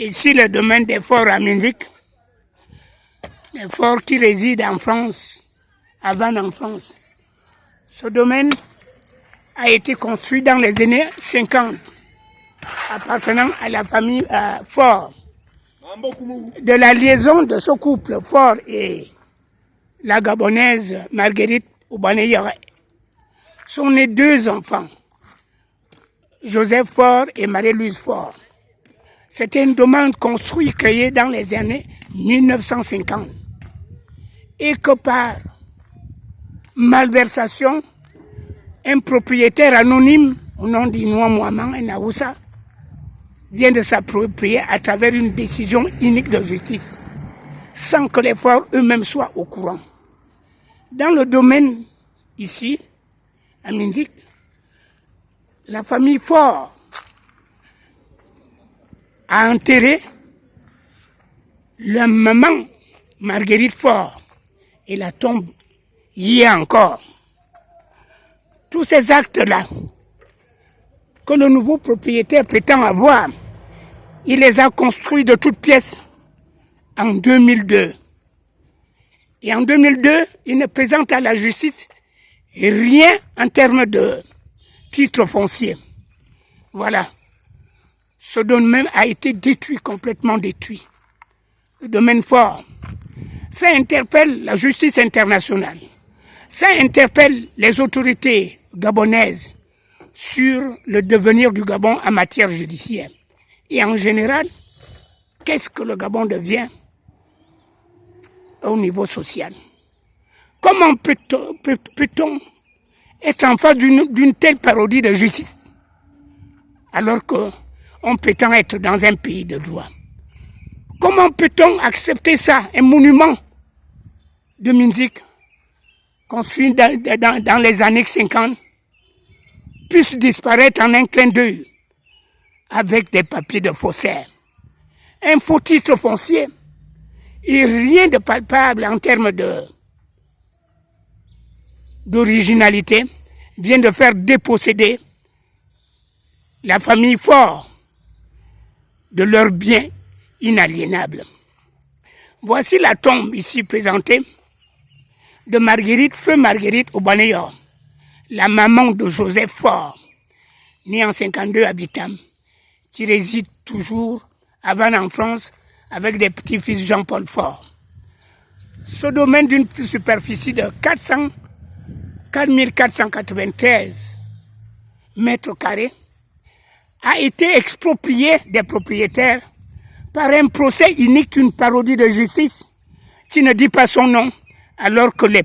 Ici, le domaine des forts à Minzik, les forts qui résident en France, avant en France. Ce domaine a été construit dans les années 50, appartenant à la famille Faure. De la liaison de ce couple, Faure et la Gabonaise Marguerite Oubaneyore, sont nés 2 enfants, Joseph Faure et Marie-Louise Faure. C'était un domaine construit, créé dans les années 1950. Et que par malversation, un propriétaire anonyme, au nom d'Inoua Mouaman et Naoussa, vient de s'approprier à travers une décision unique de justice, sans que les Faure eux-mêmes soient au courant. Dans le domaine, ici, à Minzik, la famille Faure a enterré la maman Marguerite Faure et la tombe y est encore. Tous ces actes-là que le nouveau propriétaire prétend avoir, il les a construits de toutes pièces en 2002. Et en 2002, il ne présente à la justice rien en termes de titre foncier. Voilà. Ce domaine a été détruit, complètement détruit. Le domaine fort. Ça interpelle la justice internationale. Ça interpelle les autorités gabonaises sur le devenir du Gabon en matière judiciaire. Et en général, qu'est-ce que le Gabon devient au niveau social? Comment peut-on être en face d'une telle parodie de justice alors qu'on prétend être dans un pays de droit? Comment peut-on accepter ça, un monument de Minzik construit dans les années 50 puisse disparaître en un clin d'œil avec des papiers de faussaire? Un faux titre foncier et rien de palpable en termes d'originalité vient de faire déposséder la famille Faure de leurs biens inaliénables. Voici la tombe ici présentée de Feu Marguerite Oubaneyore, la maman de Joseph Faure, né en 52 à Bitam, qui réside toujours avant en France avec des petits-fils Jean-Paul Faure. Ce domaine d'une superficie de 4493 mètres carrés a été exproprié des propriétaires par un procès unique, une parodie de justice qui ne dit pas son nom, alors que les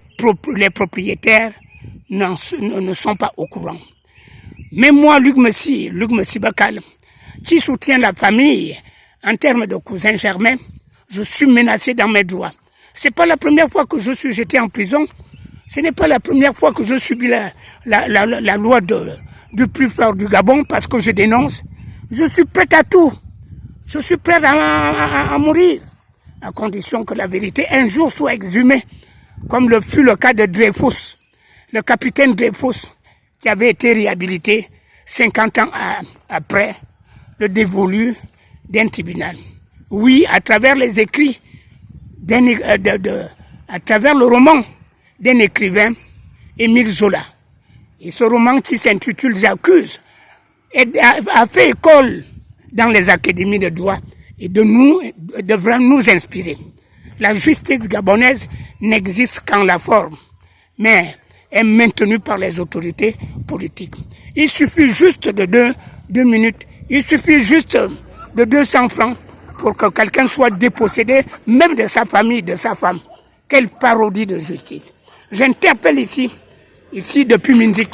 propriétaires ne sont pas au courant. Mais moi, Luc Messi Bakal, qui soutient la famille en termes de cousin germain, je suis menacé dans mes droits. Ce n'est pas la première fois que je suis jeté en prison. Ce n'est pas la première fois que je subis la loi du plus fort du Gabon parce que je dénonce. Je suis prêt à tout. Je suis prêt à mourir, à condition que la vérité un jour soit exhumée, comme le fut le cas de Dreyfus, le capitaine Dreyfus, qui avait été réhabilité 50 ans après le dévolu d'un tribunal. Oui, à travers les écrits, à travers le roman d'un écrivain, Émile Zola. Et ce roman qui s'intitule J'accuse a fait école dans les académies de droit et devra nous inspirer. La justice gabonaise n'existe qu'en la forme, mais est maintenue par les autorités politiques. Il suffit juste de 2 minutes, il suffit juste de 200 francs pour que quelqu'un soit dépossédé, même de sa famille, de sa femme. Quelle parodie de justice. J'interpelle ici depuis Minzik,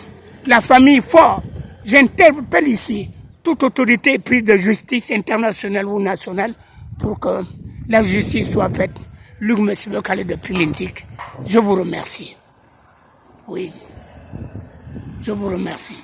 la famille Faure. J'interpelle ici toute autorité prise de justice internationale ou nationale pour que la justice soit faite. Luc Messi Bakal depuis Minzik. Je vous remercie. Oui, je vous remercie.